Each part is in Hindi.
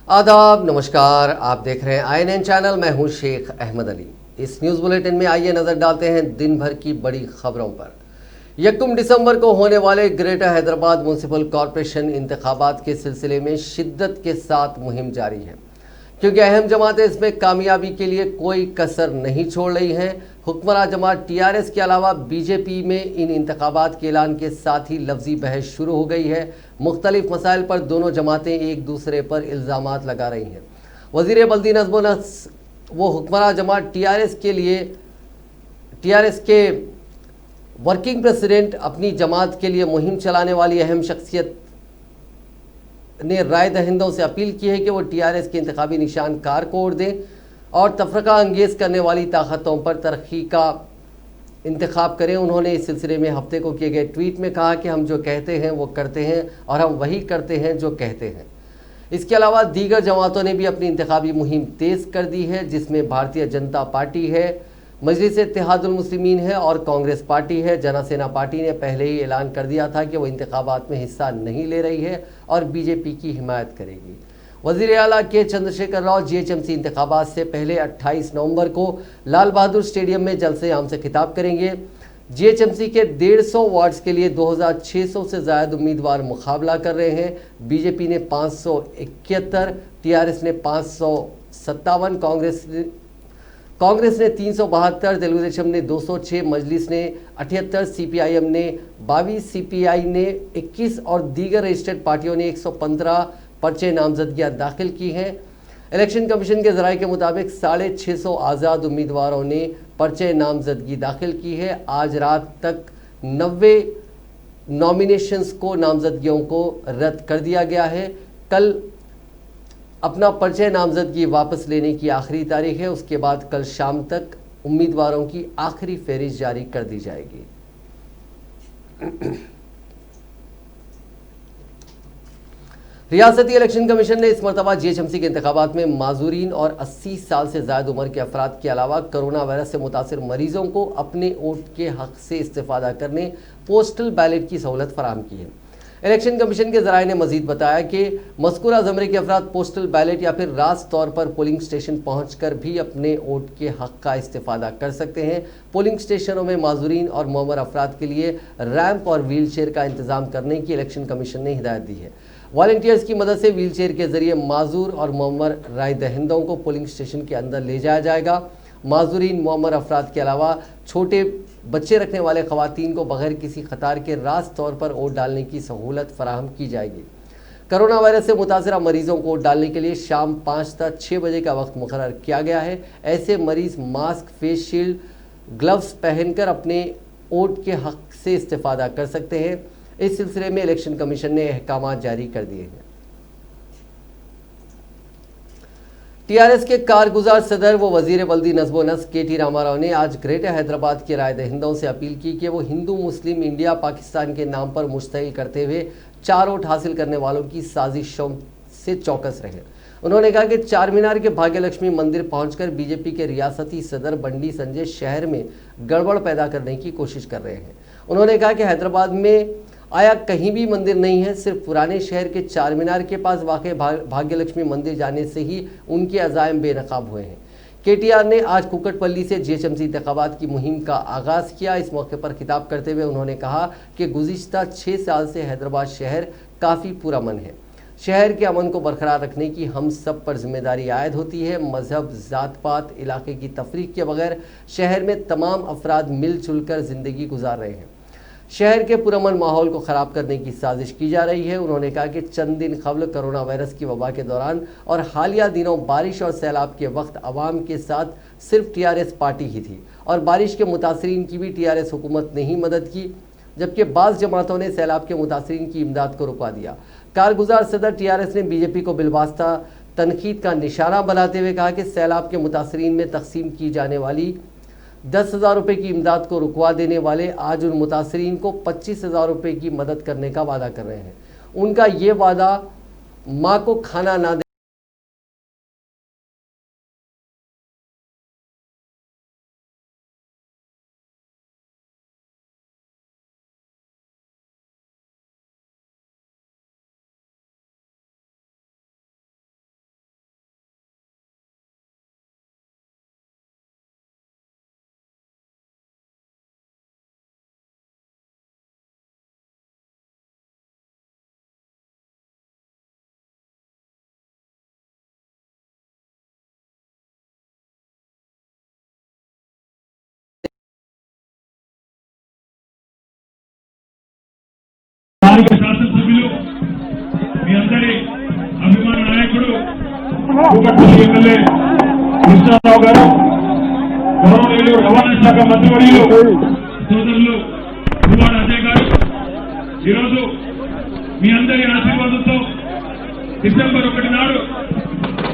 आदाब नमस्कार। आप देख रहे हैं INN चैनल। मैं हूं शेख अहमद अली। इस न्यूज़ बुलेटिन में आइए नज़र डालते हैं दिन भर की बड़ी खबरों पर। 1 दिसंबर को होने वाले ग्रेटर हैदराबाद म्यूनसिपल कॉरपोरेशन इंतखाबात के सिलसिले में शिद्दत के साथ मुहिम जारी है, क्योंकि अहम जमातें इसमें कामयाबी के लिए कोई कसर नहीं छोड़ रही हैं। हुक्मरां जमात TRS के अलावा BJP में इन इंतखाबात के ऐलान के साथ ही लफ्जी बहस शुरू हो गई है। मुख्तलिफ मसाइल पर दोनों जमातें एक दूसरे पर इल्ज़ामात लगा रही हैं। वज़ीर बल्दी नज़्म वो हुक्मरां जमात TRS के वर्किंग प्रेसिडेंट अपनी जमात के लिए मुहिम चलाने वाली अहम शख्सियत ने राय दहिंदों से अपील की है कि वो TRS के इंतखाबी निशान कार को वोट दें और तफरका अंगेज करने वाली ताकतों पर तरक्की का इंतखाब करें। उन्होंने इस सिलसिले में हफ्ते को किए गए ट्वीट में कहा कि हम जो कहते हैं वो करते हैं और हम वही करते हैं जो कहते हैं। इसके अलावा दीगर जमातों ने भी अपनी इंतखाबी मुहिम तेज़ कर दी है, जिसमें भारतीय जनता पार्टी है, मजलिस इत्तेहादुल मुस्लिमीन है और कांग्रेस पार्टी है। जनसेना पार्टी ने पहले ही ऐलान कर दिया था कि वो इंतखाबात में हिस्सा नहीं ले रही है और BJP की हिमायत करेगी। वज़ीर आला के चंद्रशेखर राव GHMC इंतखाबात से पहले 28 नवंबर को लाल बहादुर स्टेडियम में जलसे आम से खिताब करेंगे। GHMC के 150 वार्ड्स के लिए 2600 से ज़्यादा उम्मीदवार मुकाबला कर रहे हैं। BJP ने 571, TRS ने 557, कांग्रेस ने 372, तेलुगुदेशम ने 206, मजलिस ने 78, CPIM ने 22, CPI ने 21 और दीगर रजिस्टर्ड पार्टियों ने 115 पर्चे नामजदगियां दाखिल की हैं। इलेक्शन कमीशन के ज़राए के मुताबिक 650 आज़ाद उम्मीदवारों ने पर्चे नामजदगी दाखिल की है। आज रात तक 90 नॉमिनेशंस को नामजदगियों को रद्द कर दिया गया है। कल अपना पर्चे नामजदगी वापस लेने की आखिरी तारीख है। उसके बाद कल शाम तक उम्मीदवारों की आखिरी फहरिस्त जारी कर दी जाएगी। रियासती इलेक्शन कमीशन ने इस मरतबा GHMC के इंतखाबात में माजूरीन और 80 साल से ज़्यादा उम्र के अफराद के अलावा कोरोना वायरस से मुतासिर मरीजों को अपने वोट के हक से इस्तेफादा करने पोस्टल बैलेट की सहूलत फराहम की है। इलेक्शन कमीशन के ज़राए ने मजीद बताया कि मज़कूरा ज़मरे के अफराद पोस्टल बैलेट या फिर रास्त तौर पर पोलिंग स्टेशन पहुँच कर भी अपने वोट के हक का इस्तेफादा कर सकते हैं। पोलिंग स्टेशनों में माजूरीन और मुअम्मर अफराद के लिए रैंप और व्हील चेयर का इंतज़ाम करने की इलेक्शन कमीशन ने हिदायत दी है। वॉलंटियर्स की मदद से व्हील चेयर के जरिए माजूर और मुअम्मर राय दहिंदों को पोलिंग स्टेशन के अंदर ले जाया जाएगा। माजूरीन मुअम्मर अफराद के अलावा छोटे बच्चे रखने वाले खवातीन को बगैर किसी खतार के रास्त तौर पर वोट डालने की सहूलत फराहम की जाएगी। कोरोना वायरस से मुतासरा मरीजों को वोट डालने के लिए शाम 5 से 6 बजे का वक्त मुकर्रर किया गया है। ऐसे मरीज मास्क, फेस शील्ड, ग्लव्स पहनकर अपने वोट के हक से इस्तेफादा कर सकते हैं। इस सिलसिले में इलेक्शन कमीशन ने अहकाम जारी कर दिए हैं। TRS के कारगुजार सदर व वजीर बल्दी नज़्म नस्क KT रामाराव ने आज ग्रेटर हैदराबाद के राय दहिंदों से अपील की कि वो हिंदू मुस्लिम इंडिया पाकिस्तान के नाम पर मुश्तइल करते हुए 4 वोट हासिल करने वालों की साजिशों से चौकस रहें। उन्होंने कहा कि चार मीनार के भाग्य लक्ष्मी मंदिर पहुंचकर BJP के रियासती सदर बंडी संजय शहर में गड़बड़ पैदा करने की कोशिश कर रहे हैं। उन्होंने कहा कि हैदराबाद में आया कहीं भी मंदिर नहीं है, सिर्फ पुराने शहर के चार मीनार के पास वाक़ भाग्य लक्ष्मी मंदिर जाने से ही उनके अज़ाइम बेनकाब हुए हैं। KTR ने आज कुकटपल्ली से GHMC इंतखाबात की मुहिम का आगाज़ किया। इस मौके पर खिताब करते हुए उन्होंने कहा कि गुज़िश्ता 6 साल से हैदराबाद शहर काफ़ी पुरअमन है। शहर के अमन को बरकरार रखने की हम सब पर जिम्मेदारी आयद होती है। मजहब, ज़ात पात, इलाके की तफरीक के बगैर शहर में तमाम अफराद मिलजुल कर ज़िंदगी गुजार रहे हैं। शहर के पुरअमन माहौल को ख़राब करने की साजिश की जा रही है। उन्होंने कहा कि चंद दिन कबल कोरोना वायरस की वबा के दौरान और हालिया दिनों बारिश और सैलाब के वक्त आवाम के साथ सिर्फ TRS पार्टी ही थी और बारिश के मुतासरीन की भी TRS हुकूमत ने ही मदद की, जबकि बाज़ जमातों ने सैलाब के मुतासरीन की इमदाद को रुकवा दिया। कारगुजार सदर TRS ने BJP को बिलवास्ता तनकीद का निशाना बनाते हुए कहा कि सैलाब के मुतासरीन में तकसीम की जाने वाली 10,000 रुपये की इमदाद को रुकवा देने वाले आज उन मुतासरीन को 25,000 रुपये की मदद करने का वादा कर रहे हैं। उनका ये वादा माँ को खाना ना స్థానిక శాసనసభ్యులు మీ అందరి అభిమాన నాయకుడు కూకట్పల్లి ఎమ్మెల్యే కృష్ణారావు గారు, గౌరవనీయులు రవాణా శాఖ మంత్రివర్యులు సోదరులు పువ్వాడ అజయ్ గారు, ఈరోజు మీ అందరి ఆశీర్వాదంతో డిసెంబర్ 1 నాడు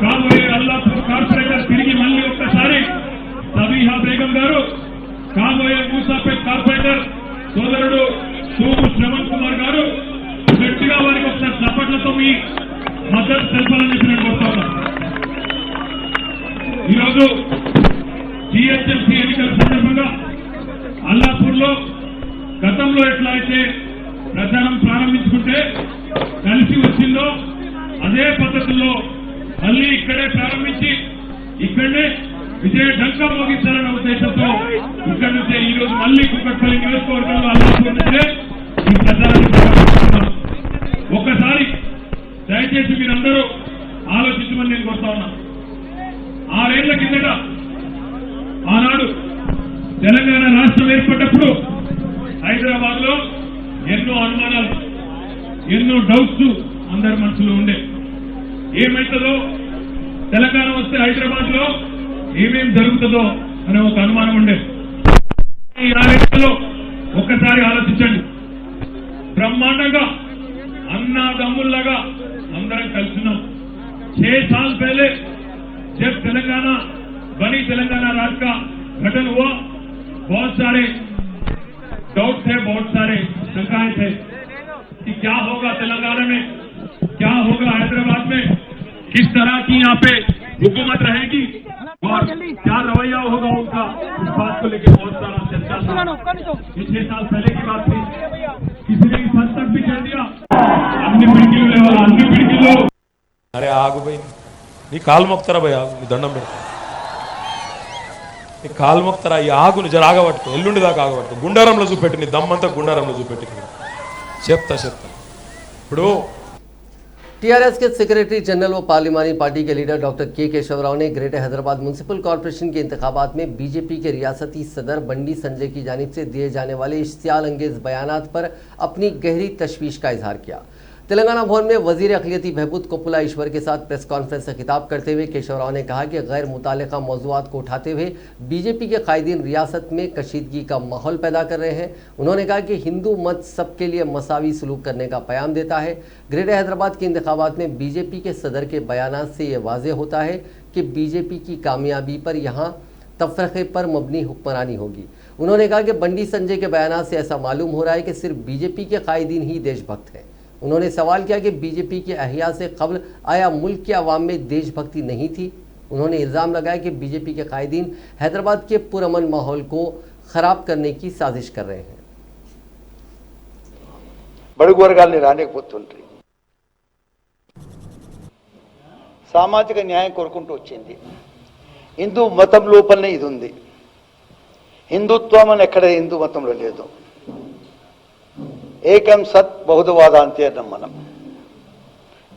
కాబోయే అల్లాపూర్ కార్పొరేటర్ తిరిగి మళ్ళీ ఒక్కసారి సబీహా బేగం గారు, కాబోయే మూసాపేట్ కార్పొరేటర్ సోదరుడు సోము శ్రవణ్ కుమార్ గారు గట్టిగా వారికి ఒకసారి చప్పట్లతో మీ మద్దతు తెలపాలని చెప్పి నేను కోరుతా ఉన్నా. ఈరోజు జిహెచ్ఎంసీ ఎన్నికల సందర్భంగా అల్లాపూర్ లో గతంలో ఎట్లా అయితే ప్రచారం ప్రారంభించుకుంటే కలిసి వచ్చిందో అదే పద్ధతుల్లో మళ్ళీ ఇక్కడే ప్రారంభించి ఇక్కడనే విజయ ఢంకా మోగించాలన్న ఉద్దేశంతో ఇక్కడి నుంచే ఈ రోజు మళ్ళీ కూకట్పల్లి నియోజకవర్గంలో అల్లాపూర్ నుంచే ఈ ప్రచారాన్ని ప్రారంభిస్తున్నాం. ఒక్కసారి దయచేసి మీరందరూ ఆలోచించమని నేను కోరుతా ఉన్నా. 6 ఏళ్ల కిందట ఆనాడు తెలంగాణ రాష్ట్రం ఏర్పడ్డప్పుడు హైదరాబాద్ లో ఎన్నో అనుమానాలు, ఎన్నో డౌట్స్ అందరి మనసులో ఉండే. ఏమైతుందో, తెలంగాణ వస్తే హైదరాబాద్ లో ఏమేం జరుగుతుందో అనే ఒక అనుమానం ఉండే. ఈ 6 ఏళ్లలో ఒక్కసారి ఆలోచించండి. బ్రహ్మాండంగా అన్నాదమ్ముల్లాగా అందరం కలుసున్నాం. 6 साल पहले जब तेलंगाना बनी, तेलंगाना राज्य का गठन हुआ, बहुत सारे डाउट थे, बहुत सारे शंकाएं थे कि क्या होगा तेलंगाना में, क्या होगा हैदराबाद में, किस तरह की यहाँ पे हुकूमत रहेगी और क्या रवैया होगा उनका। इस बात को लेकर बहुत सारा चर्चा था। ये 6 साल पहले की बात थी। किसी ने इस हद तक भी कह दिया अन्य पिड़कियों लेवल, अन्य पिड़कियों। अरे आग भाई నీ కాలు మొక్తారా భయ, నీ దండం పెడతా, నీ కాలు మొక్తారా, ఈ ఆగుని జర ఆగబట్టుకో, ఎల్లుండి దాకా ఆగబట్టుకో, గుండారంలో చూపెట్టి, నీ దమ్మంతా గుండారంలో చూపెట్టి చెప్తా. ఇప్పుడు टीआरएस के सेक्रेटरी जनरल व पार्लिमानी पार्टी के लीडर डॉक्टर के केशव राव ने ग्रेटर हैदराबाद म्युनिसिपल कॉर्पोरेशन के इंतखाबात में बीजेपी के रियासती सदर बंडी संजय की जानिब से दिए जाने वाले इश्तियाल अंगेज बयानात पर अपनी गहरी तशवीश का इजहार किया। तेलंगाना भवन में वजीर अखिलती बहबूद कोपुला ईश्वर के साथ प्रेस कॉन्फ्रेंस से खिताब करते हुए केशव राव ने कहा कि गैर मुतालिका मौज़ूआत को उठाते हुए बीजेपी के कायदीन रियासत में कशीदगी का माहौल पैदा कर रहे हैं। उन्होंने कहा कि हिंदू मत सबके लिए मसावी सलूक करने का पैगाम देता है। ग्रेटर हैदराबाद के इंतखाबात में बीजेपी के सदर के बयानात से ये वाज़ेह होता है कि बीजेपी की कामयाबी पर यहाँ तफरक़े पर मबनी हुक्मरानी होगी। उन्होंने कहा कि बंडी संजय के बयानात से ऐसा मालूम हो रहा है कि सिर्फ बीजेपी के कायदीन ही देशभक्त हैं। उन्होंने सवाल किया कि बीजेपी के अहिया से कबल आया मुल्क के अवाम में देशभक्ति नहीं थी। उन्होंने इल्ज़ाम लगाया कि बीजेपी के कायदीन हैदराबाद के पुरअमन माहौल को ख़राब करने की साजिश कर रहे हैं। బడుగు వర్గాల్ని రానికపోతుండ్రి, సామాజిక న్యాయం కోరుకుంటూ వచ్చింది. హిందూ మతం లోపలనే ఇది ఉంది. హిందుత్వం అని ఎక్కడ హిందూ మతంలో లేదు. ఏకం సత్ బహుధవాద అంతే అన్నాం మనం.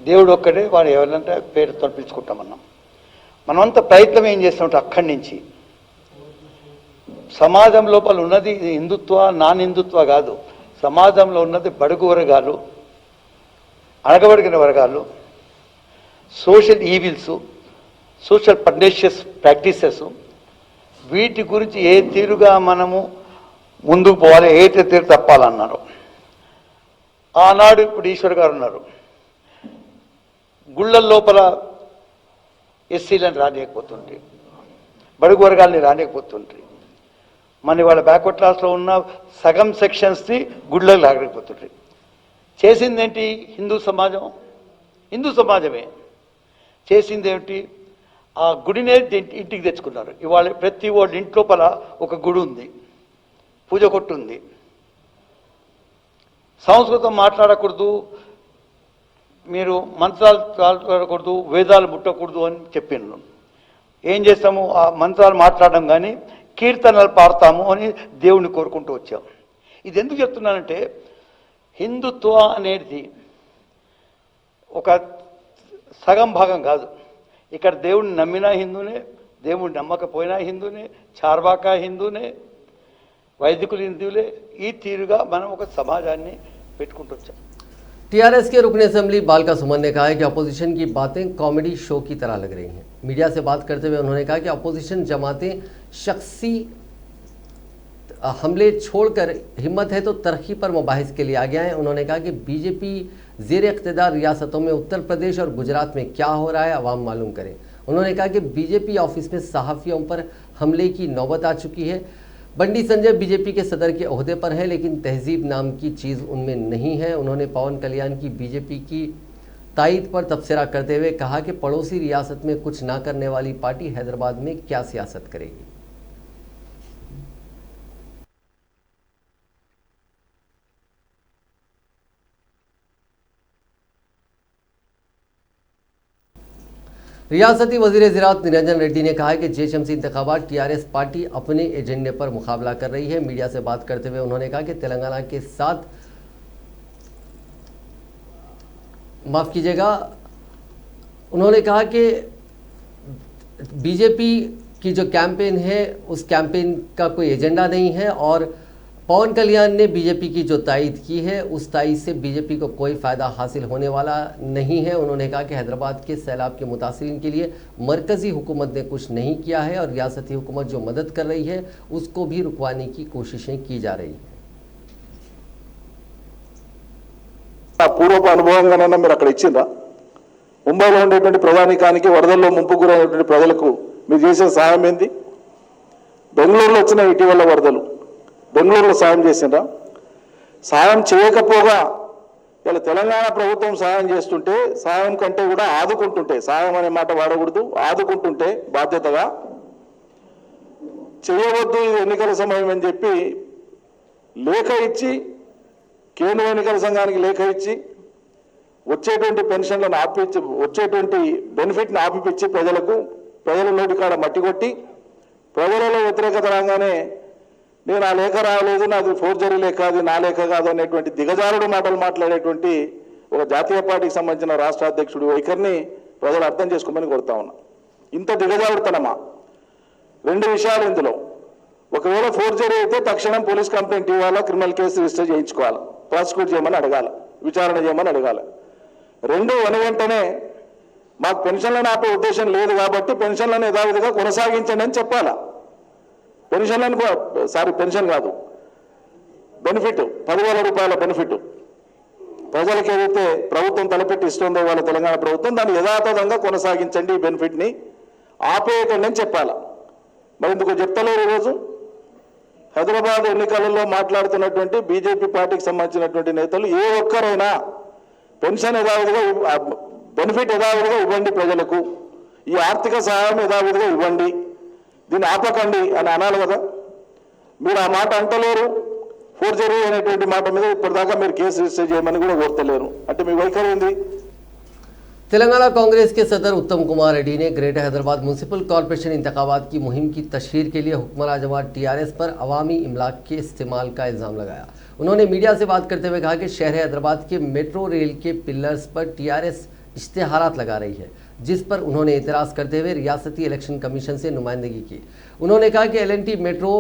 దేవుడు ఒక్కడే, వాడు ఎవరంటే పేరుతో పిలుచుకుంటామన్నాం. మనమంతా ప్రయత్నం ఏం చేస్తామంటే అక్కడి నుంచి సమాజం లోపల ఉన్నది హిందుత్వ నాన్ హిందుత్వ కాదు. సమాజంలో ఉన్నది బడుగు వర్గాలు, అణగబడిన వర్గాలు, సోషల్ ఈవిల్స్, సోషల్ పర్నేషియస్ ప్రాక్టీసెస్, వీటి గురించి ఏ తీరుగా మనము ముందుకు పోవాలి, ఏ తీరు తప్పాలన్నారు. ఆనాడు ఇప్పుడు ఈశ్వర్ గారు ఉన్నారు. గుళ్ళ లోపల ఎస్సీలను రానియకపోతుండ్రి, బడుగు వర్గాల్ని రానియకపోతుండ్రి. మన వాళ్ళ బ్యాక్వర్డ్ క్లాస్లో ఉన్న సగం సెక్షన్స్ని గుళ్ళకి లాగలేకపోతుండ్రి. చేసిందేంటి హిందూ సమాజం? హిందూ సమాజమే చేసిందేమిటి? ఆ గుడినే ఇంటికి తెచ్చుకున్నారు. ఇవాళ ప్రతి వాళ్ళ ఇంట్లోపల ఒక గుడి ఉంది, పూజ కొట్టు ఉంది. సంస్కృతం మాట్లాడకూడదు, మీరు మంత్రాలు మాట్లాడకూడదు, వేదాలు ముట్టకూడదు అని చెప్పిండ్రు. ఏం చేస్తాము? ఆ మంత్రాలు మాట్లాడడం కానీ కీర్తనలు పాడతాము అని దేవుణ్ణి కోరుకుంటూ వచ్చాం. ఇది ఎందుకు చెప్తున్నానంటే, హిందుత్వ అనేది ఒక సగం భాగం కాదు. ఇక్కడ దేవుడిని నమ్మినా హిందూనే, దేవుడిని నమ్మకపోయినా హిందూనే, చార్వాకా హిందూనే, వైదికులు హిందువులే. ఈ తీరుగా మనం ఒక సమాజాన్ని పెట్టుకుంటూ వచ్చాం. टीआरएस के रुकन असेंबली बालका सुमन ने कहा है कि अपोजिशन की बातें कॉमेडी शो की तरह लग रही हैं। मीडिया से बात करते हुए उन्होंने कहा कि अपोजिशन जमातें शख्सी हमले छोड़कर हिम्मत है तो तरक्की पर मुबाहिस के लिए आगे आए। उन्होंने कहा कि बीजेपी ज़ेर इक़्तिदार रियासतों में उत्तर प्रदेश और गुजरात में क्या हो रहा है अवाम मालूम करें। उन्होंने कहा कि बीजेपी ऑफिस में सहाफ़ियों पर हमले की नौबत आ चुकी है। बंडी संजय बीजेपी के सदर के ओहदे पर है लेकिन तहजीब नाम की चीज़ उनमें नहीं है। उन्होंने पवन कल्याण की बीजेपी की तायद पर तबसरा करते हुए कहा कि पड़ोसी रियासत में कुछ ना करने वाली पार्टी हैदराबाद में क्या सियासत करेगी। रियासती वज़ीर ज़राअत निरंजन रेड्डी ने कहा है कि जेएचएमसी इंतखाबात टीआरएस पार्टी अपने एजेंडे पर मुकाबला कर रही है। मीडिया से बात करते हुए उन्होंने कहा कि तेलंगाना के साथ माफ़ कीजिएगा, उन्होंने कहा कि बीजेपी की जो कैंपेन है उस कैंपेन का कोई एजेंडा नहीं है और पवन कल्याण ने बीजेपी की जो तायद की है उस तायद से बीजेपी को कोई फ़ायदा हासिल होने वाला नहीं है। उन्होंने कहा कि हैदराबाद के सैलाब के मुतासिरीन के लिए मरकज़ी हुकूमत ने कुछ नहीं किया है और रियासती हुकूमत जो मदद कर रही है उसको भी रुकवाने की कोशिशें की जा रही हैं। పూర్వపు అనుభవంగానైనా మీరు అక్కడ ఇచ్చిందా? ముంబైలో ఉండేటువంటి ప్రధానికానికి వరదల్లో ముంపు గురైనటువంటి ప్రజలకు మీరు చేసిన సహాయం ఏంది? బెంగళూరులో వచ్చిన ఇటీవల వరదలు బెంగళూరులో సాయం చేసిండ్రా? సాయం చేయకపోగా ఇలా తెలంగాణ ప్రభుత్వం సాయం చేస్తుంటే సాయం కంటే కూడా ఆదుకుంటుంటే, సాయం అనే మాట వాడకూడదు, ఆదుకుంటుంటే బాధ్యతగా చేయవద్దు ఇది ఎన్నికల సమయం అని చెప్పి లేఖ ఇచ్చి కేంద్ర ఎన్నికల సంఘానికి లేఖ ఇచ్చి వచ్చేటువంటి పెన్షన్లను ఆపిచ్చి వచ్చేటువంటి బెనిఫిట్ని ఆపిపించి ప్రజల నోటి కాడ మట్టి కొట్టి ప్రజలలో వ్యతిరేకత రాగానే నేను ఆ లేఖ రాయలేదు, నాది ఫోర్జరీ లేఖ, అది నా లేఖ కాదు అనేటువంటి దిగజారుడు మాటలు మాట్లాడేటువంటి ఒక జాతీయ పార్టీకి సంబంధించిన రాష్ట్ర అధ్యక్షుడి వైఖరిని ప్రజలు అర్థం చేసుకోమని కోరుతా ఉన్నా. ఇంత దిగజారుడుతనమా? రెండు విషయాలు ఇందులో. ఒకవేళ ఫోర్జరీ అయితే తక్షణం పోలీస్ కంప్లైంట్ ఇవ్వాలా, క్రిమినల్ కేసు రిజిస్టర్ చేయించుకోవాలి, ప్రాసిక్యూట్ చేయమని అడగాలి, విచారణ చేయమని అడగాలి. రెండు వెంటనే మాకు పెన్షన్లను ఆపే ఉద్దేశం లేదు కాబట్టి పెన్షన్లను యథావిధిగా కొనసాగించండి అని చెప్పాలా. పెన్షన్లను పెన్షన్ కాదు, బెనిఫిట్ 10,000 రూపాయల బెనిఫిట్ ప్రజలకు ఏదైతే ప్రభుత్వం తలపెట్టి ఇస్తుందో వాళ్ళ తెలంగాణ ప్రభుత్వం దాన్ని యథాతథంగా కొనసాగించండి, ఈ బెనిఫిట్ని ఆపేయకండి అని చెప్పాలా. మరి ఎందుకు చెప్తలేరు? ఈరోజు హైదరాబాద్ ఎన్నికలలో మాట్లాడుతున్నటువంటి బీజేపీ పార్టీకి సంబంధించినటువంటి నేతలు ఏ ఒక్కరైనా పెన్షన్ యథావిధిగా బెనిఫిట్ యథావిధిగా ఇవ్వండి, ప్రజలకు ఈ ఆర్థిక సహాయం యథావిధిగా ఇవ్వండి, దీన్ని ఆపకండి అని అనాలి కదా. మీరు ఆ మాట అంటలేరు. ఫోర్జరీ అనేటువంటి మాట మీద ఇప్పటిదాకా మీరు కేసు రిజిస్టర్ చేయమని కూడా కోరతలేరు. అంటే మీ వైఖరి ఏంది? तेलंगाना कांग्रेस के सदर उत्तम कुमार रेड्डी ने ग्रेटर हैदराबाद म्यूनसिपल कॉरपोरेशन इंतखाबात की मुहिम की तशहीर के लिए हुक्मरान जमात टीआरएस पर अवामी इमलाक के इस्तेमाल का इल्ज़ाम लगाया। उन्होंने मीडिया से बात करते हुए कहा कि शहर हैदराबाद के मेट्रो रेल के पिलर्स पर टीआरएस इश्तेहारात लगा रही है, जिस पर उन्होंने एतराज़ करते हुए रियासती इलेक्शन कमीशन से नुमाइंदगी की। उन्होंने कहा कि LNT मेट्रो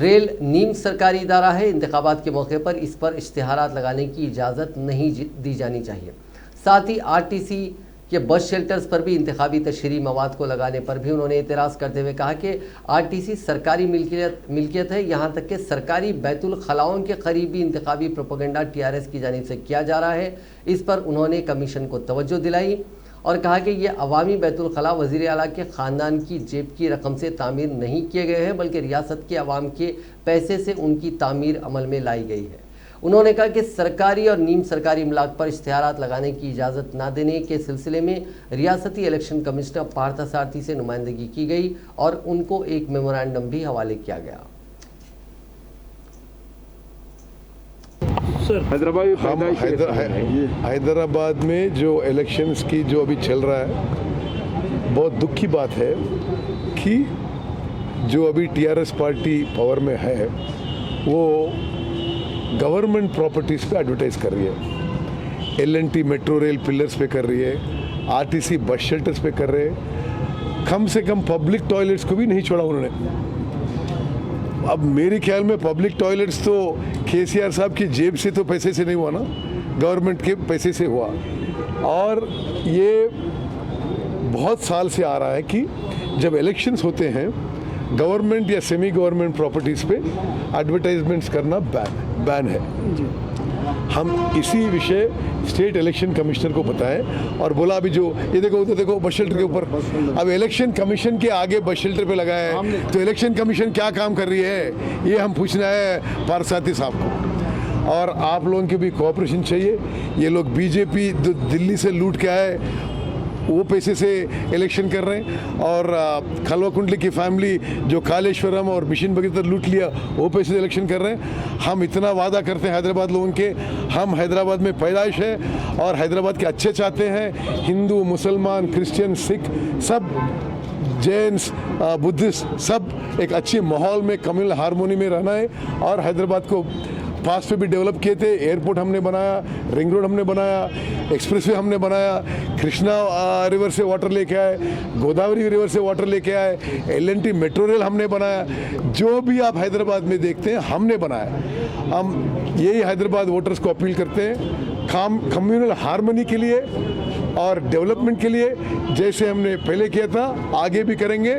रेल नीम सरकारी इदारा है, इंतखाबात के मौके पर इस पर इश्तेहारात लगाने की इजाज़त नहीं दी जानी चाहिए। साथ ही RTC के बस शेल्टर्स पर भी इंतखाबी तशहीरी मवाद को लगाने पर भी उन्होंने एतराज़ करते हुए कहा कि RTC सरकारी मिल्कियत है, यहाँ तक कि सरकारी बैतुल खलाओं के करीब भी इंतखाबी प्रोपेगेंडा TRS की जानिब से किया जा रहा है। इस पर उन्होंने कमीशन को तवज्जो दिलाई और कहा कि ये अवामी बैतुल खला वज़ीर आला के ख़ानदान की जेब की रकम से तामीर नहीं किए गए हैं, बल्कि रियासत के अवाम के पैसे से उनकी तामीर अमल में लाई गई है। उन्होंने कहा कि सरकारी और नीम सरकारी इमलाक पर इश्तेहारात लगाने की इजाज़त न देने के सिलसिले में रियासती इलेक्शन कमिश्नर पार्थसारथी से नुमाइंदगी की गई और उनको एक मेमोरेंडम भी हवाले किया गया। हैदराबाद में जो इलेक्शंस की जो अभी चल रहा है, बहुत दुख की बात है कि जो अभी TRS पार्टी पावर में है वो गवर्नमेंट प्रॉपर्टीज़ पे एडवर्टाइज कर रही है, LNT मेट्रो रेल पिलर्स पे कर रही है, RTC बस शेल्टर्स पे कर रहे हैं, कम से कम पब्लिक टॉयलेट्स को भी नहीं छोड़ा उन्होंने। अब मेरे ख्याल में पब्लिक टॉयलेट्स तो केसीआर साहब की जेब से तो पैसे से नहीं हुआ ना, गवर्नमेंट के पैसे से हुआ। और ये बहुत साल से आ रहा है कि जब इलेक्शंस होते हैं गवर्नमेंट या सेमी गवर्नमेंट प्रॉपर्टीज़ पे एडवर्टाइजमेंट्स करना बैन है। हम इसी विषय स्टेट इलेक्शन कमिश्नर को बताएं और बोला अभी जो ये देखो बस शेल्टर के ऊपर अब इलेक्शन कमीशन के आगे बस शेल्टर पे लगाए हैं, तो इलेक्शन कमीशन क्या काम कर रही है ये हम पूछना है पारसाती साहब को। और आप लोगों की भी कोऑपरेशन चाहिए। ये लोग बीजेपी दिल्ली से लूट के आए, वो पैसे से इलेक्शन कर रहे हैं, और खलवाकुंडली की फैमिली जो कालेश्वरम और मिशन भगीरथ लूट लिया वो पैसे से इलेक्शन कर रहे हैं। हम इतना वादा करते हैं हैदराबाद लोगों के, हम हैदराबाद में पैदाइश है और हैदराबाद के अच्छे चाहते हैं। हिंदू, मुसलमान, क्रिश्चियन, सिख, सब जैन्स, बुद्धिस्ट, सब एक अच्छे माहौल में कम्युनल हारमोनी में रहना है। और हैदराबाद को पास पे भी डेवलप किए थे, एयरपोर्ट हमने बनाया, रिंग रोड हमने बनाया, एक्सप्रेसवे हमने बनाया, कृष्णा रिवर से वाटर लेके आए, गोदावरी रिवर से वाटर लेके आए, LNT मेट्रो रेल हमने बनाया। जो भी आप हैदराबाद में देखते हैं हमने बनाया। हम यही हैदराबाद वोटर्स को अपील करते हैं, कम्युनल हारमोनी के लिए और डेवलपमेंट के लिए, जैसे हमने पहले किया था आगे भी करेंगे।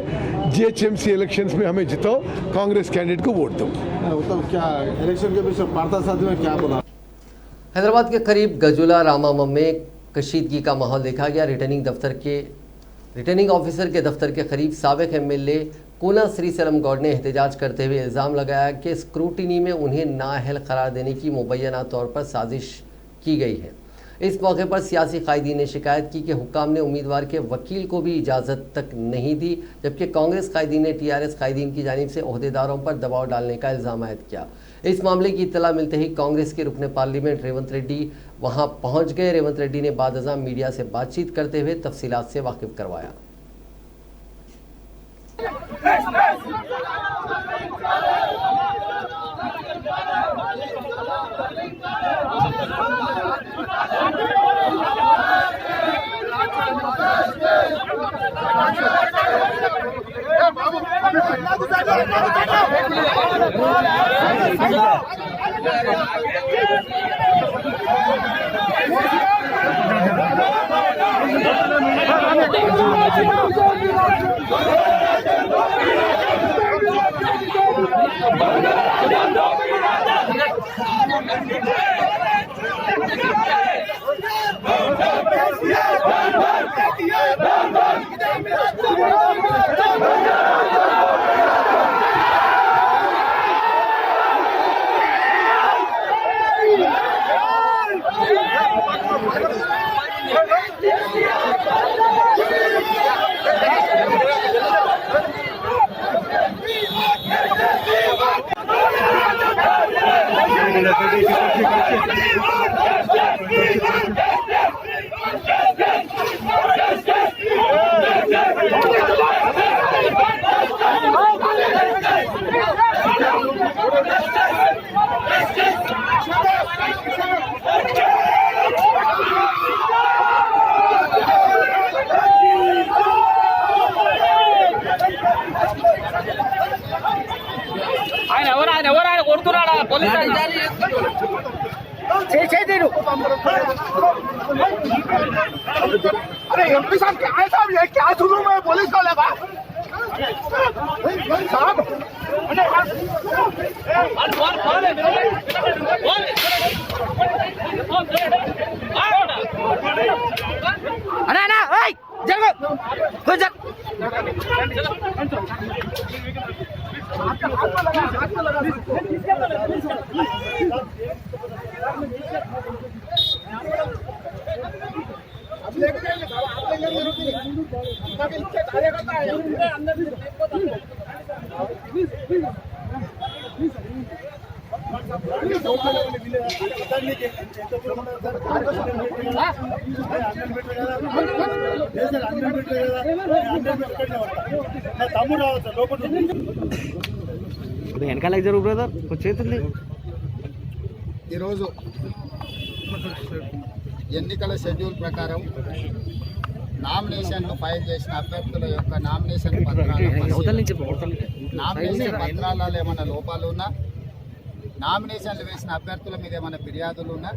GHMC इलेक्शंस में हमें जिताओ, कांग्रेस कैंडिडेट को वोट दो। मतलब क्या इलेक्शन के विषय पार्थसारथी में क्या बोला? हैदराबाद के करीब गजुला रामामम में कशीदगी का माहौल देखा गया। रिटर्निंग ऑफिसर के दफ्तर के करीब साबिक MLA कोना श्रीसेलम गौड़ ने एहतजाज करते हुए इल्ज़ाम लगाया कि स्क्रूटिनी में उन्हें नाअहल करार देने की मुबैना तौर पर साजिश की गई है। इस मौके पर सियासी कायदीन ने शिकायत की कि हुक्काम ने उम्मीदवार के वकील को भी इजाज़त तक नहीं दी, जबकि कांग्रेस कायदीन ने TRS कायदीन की जानिब से ओहदेदारों पर दबाव डालने का इल्ज़ाम आयद किया। इस मामले की इत्तला मिलते ही कांग्रेस के रुकने पार्लियामेंट रेवंत रेड्डी वहां पहुंच गए। रेवंत रेड्डी ने बादअज़ां मीडिया से बातचीत करते हुए तफसीलात से वाकिफ करवाया। अरे MP साहब क्या है साहब, ये क्या जुलूम है पुलिस वाले का साहब? अरे ना ओए जल्दी हो जा। వెనకాల జరుగు బ్రదర్ వచ్చేతుంది. ఈరోజు ఎన్నికల షెడ్యూల్ ప్రకారం నామినేషన్లు ఫైల్ చేసిన అభ్యర్థుల యొక్క నామినేషన్ పత్రాలలో ఏమైనా లోపాలు ఉన్నా, నామినేషన్లు వేసిన అభ్యర్థుల మీద ఏమైనా ఫిర్యాదులు ఉన్నా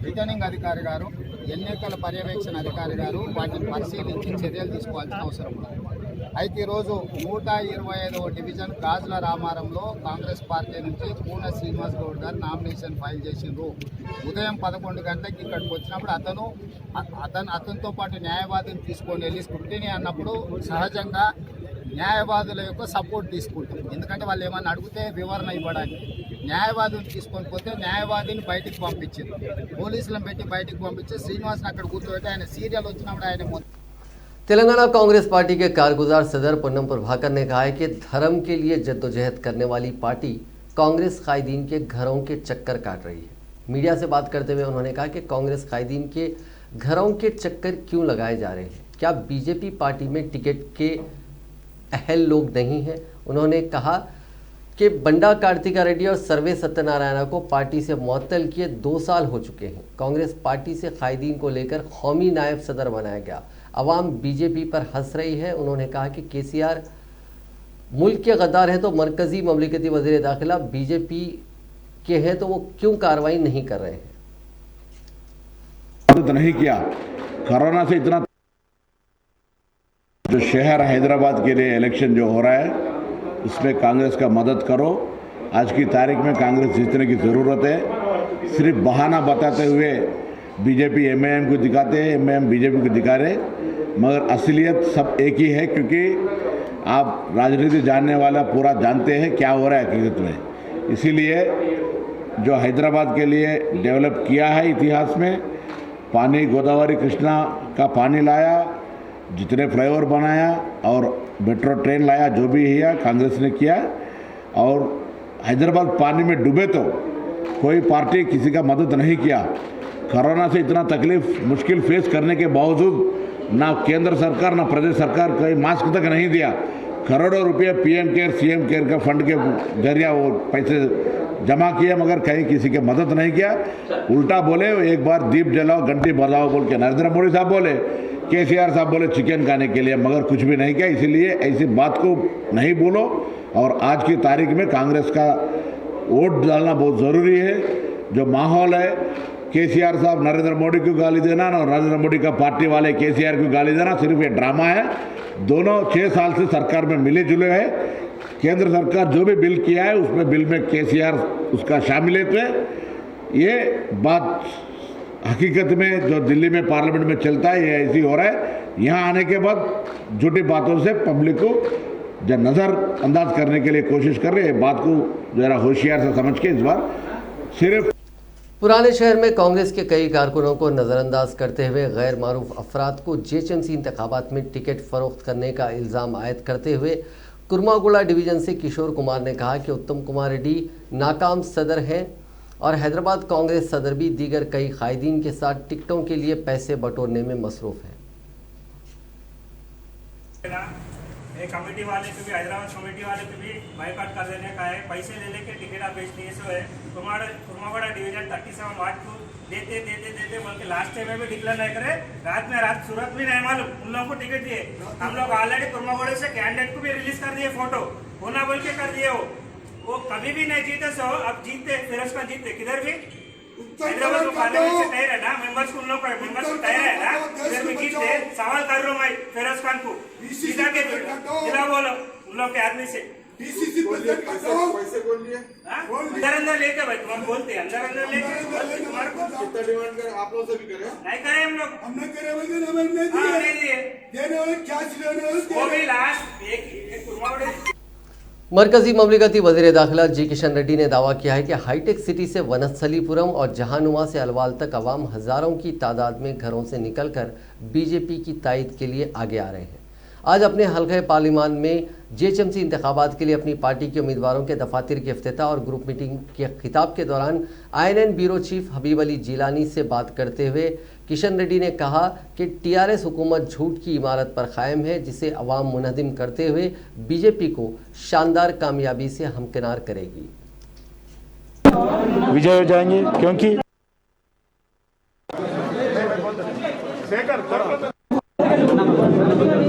రిటర్నింగ్ అధికారి గారు, ఎన్నికల పర్యవేక్షణ అధికారి గారు వాటిని పరిశీలించి చర్యలు తీసుకోవాల్సిన అవసరం ఉంది. అయితే ఈరోజు 125వ డివిజన్ గాజుల రామారంలో కాంగ్రెస్ పార్టీ నుంచి పూన శ్రీనివాస్ గౌడ్ గారు నామినేషన్ ఫైల్ చేసిండ్రు. ఉదయం 11 గంటలకు ఇక్కడికి వచ్చినప్పుడు అతనితో పాటు న్యాయవాదిని తీసుకొని వెళ్ళి స్క్రూటినీ అన్నప్పుడు సహజంగా న్యాయవాదుల యొక్క సపోర్ట్ తీసుకుంటాం. ఎందుకంటే వాళ్ళు ఏమన్నా అడిగితే వివరణ ఇవ్వడానికి న్యాయవాదిని తీసుకొని పోతే న్యాయవాదిని బయటికి పంపించారు. పోలీసులను పెట్టి బయటికి పంపించి శ్రీనివాస్ని అక్కడ కూర్చోబెట్టి ఆయన సీరియల్ వచ్చినప్పుడు ఆయన तेलंगाना कांग्रेस पार्टी के कारगुजार सदर पुन्नम प्रभाकर ने कहा है कि धर्म के लिए जद्दोजहद करने वाली पार्टी कांग्रेस कायदीन के घरों के चक्कर काट रही है। मीडिया से बात करते हुए उन्होंने कहा कि कांग्रेस कायदीन के घरों के चक्कर क्यों लगाए जा रहे हैं, क्या बीजेपी पार्टी में टिकट के अहल लोग नहीं हैं। उन्होंने कहा कि बंडा कार्तिका रेड्डी और सर्वे सत्यनारायण को पार्टी से मुअत्तल किए 2 साल हो चुके हैं। कांग्रेस पार्टी से कायदीन को लेकर कौमी नायब सदर बनाया गया, अवाम बीजेपी पर हंस रही है। उन्होंने कहा कि केसीआर मुल्क के गद्दार हैं तो मरकजी ममलिकती वज़ीर दाखिला बीजेपी के हैं तो वो क्यों कार्रवाई नहीं कर रहे हैं। मदद नहीं किया, कोरोना से इतना जो शहर हैदराबाद के लिए इलेक्शन जो हो रहा है उसमें कांग्रेस का मदद करो। आज की तारीख में कांग्रेस जीतने की ज़रूरत है। सिर्फ बहाना बताते हुए बीजेपी एमआईएम को दिखाते हैं, एमआईएम बीजेपी को दिखा रहे, मगर असलियत सब एक ही है। क्योंकि आप राजनीति जानने वाला पूरा जानते हैं क्या हो रहा है हकीकत में। इसीलिए जो हैदराबाद के लिए डेवलप किया है इतिहास में, पानी गोदावरी कृष्णा का पानी लाया, जितने फ्लाईओवर बनाया और मेट्रो ट्रेन लाया, जो भी है कांग्रेस ने किया। और हैदराबाद पानी में डूबे तो कोई पार्टी किसी का मदद नहीं किया। कोरोना से इतना तकलीफ मुश्किल फेस करने के बावजूद ना केंद्र सरकार ना प्रदेश सरकार कोई मास्क तक नहीं दिया। करोड़ों रुपये पीएम केयर सीएम केयर का फंड के जरिए वो पैसे जमा किए, मगर कहीं किसी के मदद नहीं किया। उल्टा बोले एक बार दीप जलाओ घंटी बजाओ बोल के नरेंद्र मोदी साहब बोले, केसीआर साहब बोले चिकन खाने के लिए, मगर कुछ भी नहीं किया। इसीलिए ऐसी बात को नहीं बोलो। और आज की तारीख में कांग्रेस का वोट डालना बहुत ज़रूरी है। जो माहौल है, केसीआर साहब नरेंद्र मोदी को गाली देना और नरेंद्र मोदी का पार्टी वाले केसीआर को गाली देना सिर्फ ये ड्रामा है। दोनों 6 साल से सरकार में मिले जुले हैं। केंद्र सरकार जो भी बिल किया है उसमें बिल में केसीआर उसका शामिलियत है। ये बात हकीकत में जो दिल्ली में पार्लियामेंट में चलता है ये ऐसी हो रहा है। यहाँ आने के बाद झूठी बातों से पब्लिक को जो नज़रअंदाज करने के लिए कोशिश कर रहे हैं, बात को ज़रा होशियार से समझ के इस बार सिर्फ पुराने शहर में कांग्रेस के कई कारकुनों को नज़रअंदाज करते हुए गैर मारूफ अफराद को जेएचएमसी इंतखाबात में टिकट फरोख्त करने का इल्ज़ाम आयद करते हुए कुर्मागुड़ा डिवीज़न से किशोर कुमार ने कहा कि उत्तम कुमार रेड्डी नाकाम सदर हैं और हैदराबाद कांग्रेस सदर भी दीगर कई कायदीन के साथ टिकटों के लिए पैसे बटोरने में मसरूफ़ हैं। कमेटी वाले को भी, हैदराबाद कमेटी वाले को भी बाइकआउट कर देने का है। पैसे ले लेके टिकट आप बेच दिए सो है। कुर्मागुड़ा डिवीजन 37 वार्ड को देते बोल के लास्ट टाइम में भी डिक्लेयर नहीं करे। रात सूरत भी नहीं मालूम उन लोगों को टिकट दिए। हम लोग ऑलरेडी कुर्मागुड़ा से कैंडिडेट को भी रिलीज कर दिए, फोटो होना बोल के कर दिए। वो कभी भी नहीं जीते सो अब जीतते, फिरोज खान जीतते किधर भी हैदराबाद को पार्लियामेंट से तय रहना, मेंबर्स को उन लोग मेंबर्स को तय रहना, इधर भी जीतते। सवाल कर रहा हूँ मैं फिरोज खान को, सीधा के जिला बोलो उन लोग के आदमी से डीसीसी प्रेसिडेंट पैसे कौन लिए? अंदर लेके भाई तुम बोलते अंदर लेके तुम्हारे को कितना डिमांड करे आप लोग से भी करे? नहीं करे हम लोग, हमने करे वजह नहीं दिए देने वाले क्या लेने वो भी लास्ट एक कुर्मागुड़ा मरकजी ममलिकती वज़ीर दाखिला जी किशन रेड्डी ने दावा किया है कि हाईटेक सिटी से वनस्थलीपुरम और जहानुमा से अलवाल तक अवाम हज़ारों की तादाद में घरों से निकलकर बीजेपी की तायद के लिए आगे आ रहे हैं। आज अपने हल्के पार्लिमान में जेएचएमसी इंतखाबात के लिए अपनी पार्टी के उम्मीदवारों के दफातर के इफ्तिताह और ग्रुप मीटिंग के खिताब के दौरान INN ब्यूरो चीफ हबीब अली जिलानी से बात करते हुए किशन रेड्डी ने कहा कि टीआरएस हुकूमत झूठ की इमारत पर कायम है, जिसे अवाम मुनहदिम करते हुए बीजेपी को शानदार कामयाबी से हमकिनार करेगी। विजय हो जाएंगे क्योंकि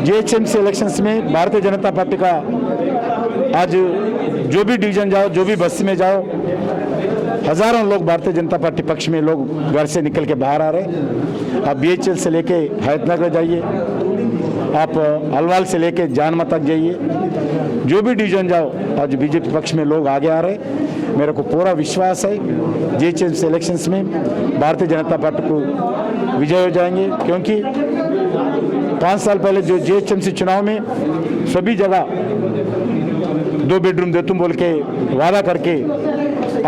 जीएचएमसी इलेक्शंस में भारतीय जनता पार्टी का आज जो भी डिवीजन जाओ, जो भी बस्ती में जाओ, हजारों लोग भारतीय जनता पार्टी पक्ष में लोग घर से निकल के बाहर आ रहे। आप बीएचएल से लेके हैदनगर जाइए, आप अलवाल से लेके जानमा तक जाइए, जो भी डिवीजन जाओ आज बीजेपी पक्ष में लोग आगे आ रहे। मेरे को पूरा विश्वास है जीएचएमसी इलेक्शंस में भारतीय जनता पार्टी को विजय हो जाएंगे, क्योंकि 5 साल पहले जो जीएचएमसी चुनाव में सभी जगह 2 बेडरूम दे तुम बोल के वादा करके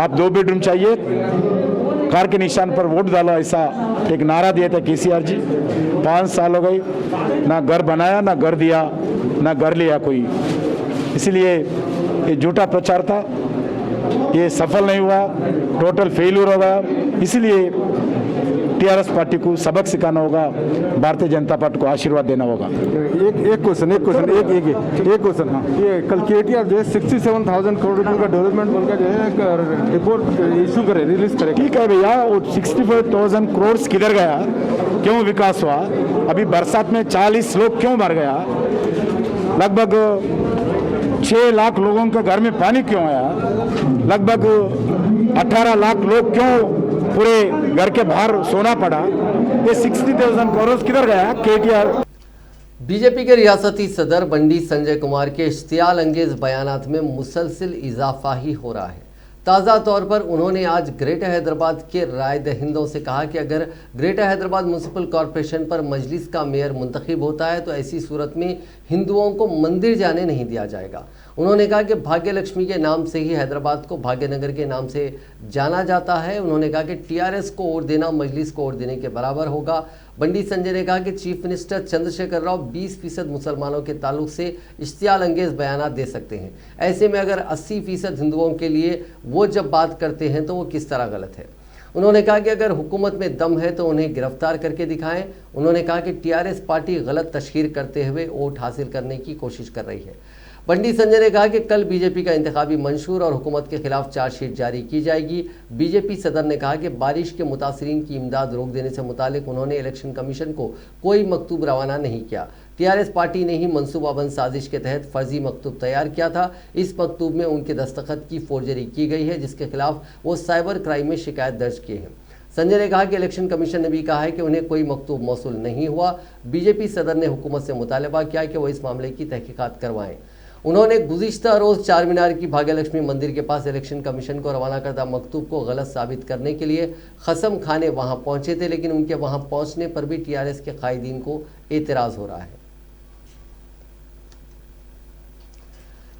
आप 2 बेडरूम चाहिए, कार के निशान पर वोट डालो, ऐसा एक नारा दिया था केसीआर जी। 5 साल हो गए, ना घर बनाया, ना घर दिया, ना घर लिया कोई। इसलिए ये झूठा प्रचार था, ये सफल नहीं हुआ, टोटल फेल्यूर होगा। इसलिए टीआरएस पार्टी को सबक सिखाना होगा, भारतीय जनता पार्टी को आशीर्वाद देना होगा। एक क्वेश्चन हाँ, ये कल केटीआर जो है 67,000 करोड़ रुपए का डेवलपमेंट बोल के जो है एक रिपोर्ट इशू करे, रिलीज करे। ठीक है भैया, वो 65,000 करोड़ किधर गया, क्यों विकास हुआ? अभी बरसात में 40 लोग क्यों मर गया? लगभग 6 लाख लोगों के घर में पानी क्यों आया? लगभग 18 लाख लोग क्यों पूरे घर के बाहर सोना पड़ा? ये 60,000 करोड़ किधर गया केटीआर? बीजेपी के रियासती सदर बंडी संजय कुमार के इश्तियाल अंगेज बयानात में मुसलसिल इजाफा ही हो रहा है। ताज़ा तौर पर उन्होंने आज ग्रेटर हैदराबाद के राय दहिंदों से कहा कि अगर ग्रेटर हैदराबाद म्यूनसिपल कॉरपोरेशन पर मजलिस का मेयर मुंतखब होता है तो ऐसी सूरत में हिंदुओं को मंदिर जाने नहीं दिया जाएगा। उन्होंने कहा कि भाग्य लक्ष्मी के नाम से ही हैदराबाद को भाग्यनगर के नाम से जाना जाता है। उन्होंने कहा कि टीआरएस को वोट देना मजलिस को वोट देने के बराबर होगा। बंडी संजय ने कहा कि चीफ मिनिस्टर चंद्रशेखर राव 20% मुसलमानों के ताल्लुक से इश्तियाल अंगेज बयान दे सकते हैं। ऐसे में अगर 80% हिंदुओं के लिए वो जब बात करते हैं तो वो किस तरह गलत है। उन्होंने कहा कि अगर हुकूमत में दम है तो उन्हें गिरफ्तार करके दिखाएं। उन्होंने कहा कि टीआरएस पार्टी गलत तशहीर करते हुए वोट हासिल करने की कोशिश कर रही है। बंडी संजय ने कहा कि कल बीजेपी का इंतखाबी मंशूर और हुकूमत के खिलाफ चार्जशीट जारी की जाएगी। बीजेपी सदर ने कहा कि बारिश के मुतासरीन की इमदाद रोक देने से मुतालिक उन्होंने इलेक्शन कमीशन को कोई मकतूब रवाना नहीं किया। टीआरएस पार्टी ने ही मनसूबाबंद साजिश के तहत फर्जी मकतूब तैयार किया था। इस मकतूब में उनके दस्तखत की फोर्जरी की गई है, जिसके खिलाफ वो साइबर क्राइम में शिकायत दर्ज किए हैं। संजय ने कहा कि इलेक्शन कमीशन ने भी कहा है कि उन्हें कोई मकतूब मौसूल नहीं हुआ। बीजेपी सदर ने हुकूमत से मुतालबा किया कि वो इस मामले की तहकीकात करवाएं। उन्होंने गुज़िश्ता रोज़ चार मीनार की भाग्यलक्ष्मी मंदिर के पास इलेक्शन कमीशन को रवाना करदा मकतूब को गलत साबित करने के लिए कसम खाने वहां पहुंचे थे, लेकिन उनके वहां पहुंचने पर भी टीआरएस के कायदीन को एतराज़ हो रहा है।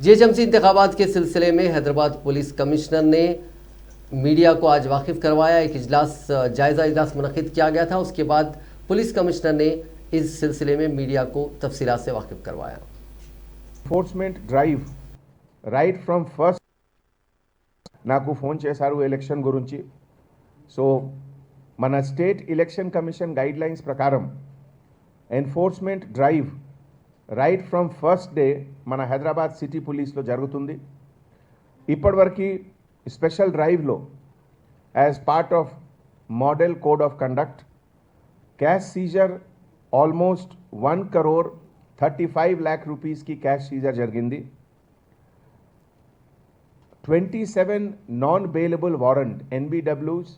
जीएचएमसी इंतखाबात के सिलसिले में हैदराबाद पुलिस कमिश्नर ने मीडिया को आज वाकिफ करवाया। एक जायज़ा इजलास मुनक़िद किया गया था। उसके बाद पुलिस कमिश्नर ने इस सिलसिले में मीडिया को तफसीलात से वाकिफ करवाया। Enforcement drive right from first నాకు ఫోన్ చేశారు ఎలక్షన్ గురించి. సో మన state election commission guidelines ప్రకారం enforcement drive right from first day మన హైదరాబాద్ సిటీ పోలీస్లో జరుగుతుంది. ఇప్పటివరకు స్పెషల్ డ్రైవ్లో as part of model code of conduct cash seizure almost 1,35 lakh rupees की कैश सीजर జరిగింది. 27 non bailable warrant NBWs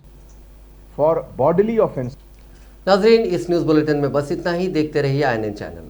for bodily offence. नाजरीन, इस न्यूज़ बुलेटिन में बस इतना ही। देखते रहिए INN चैनल।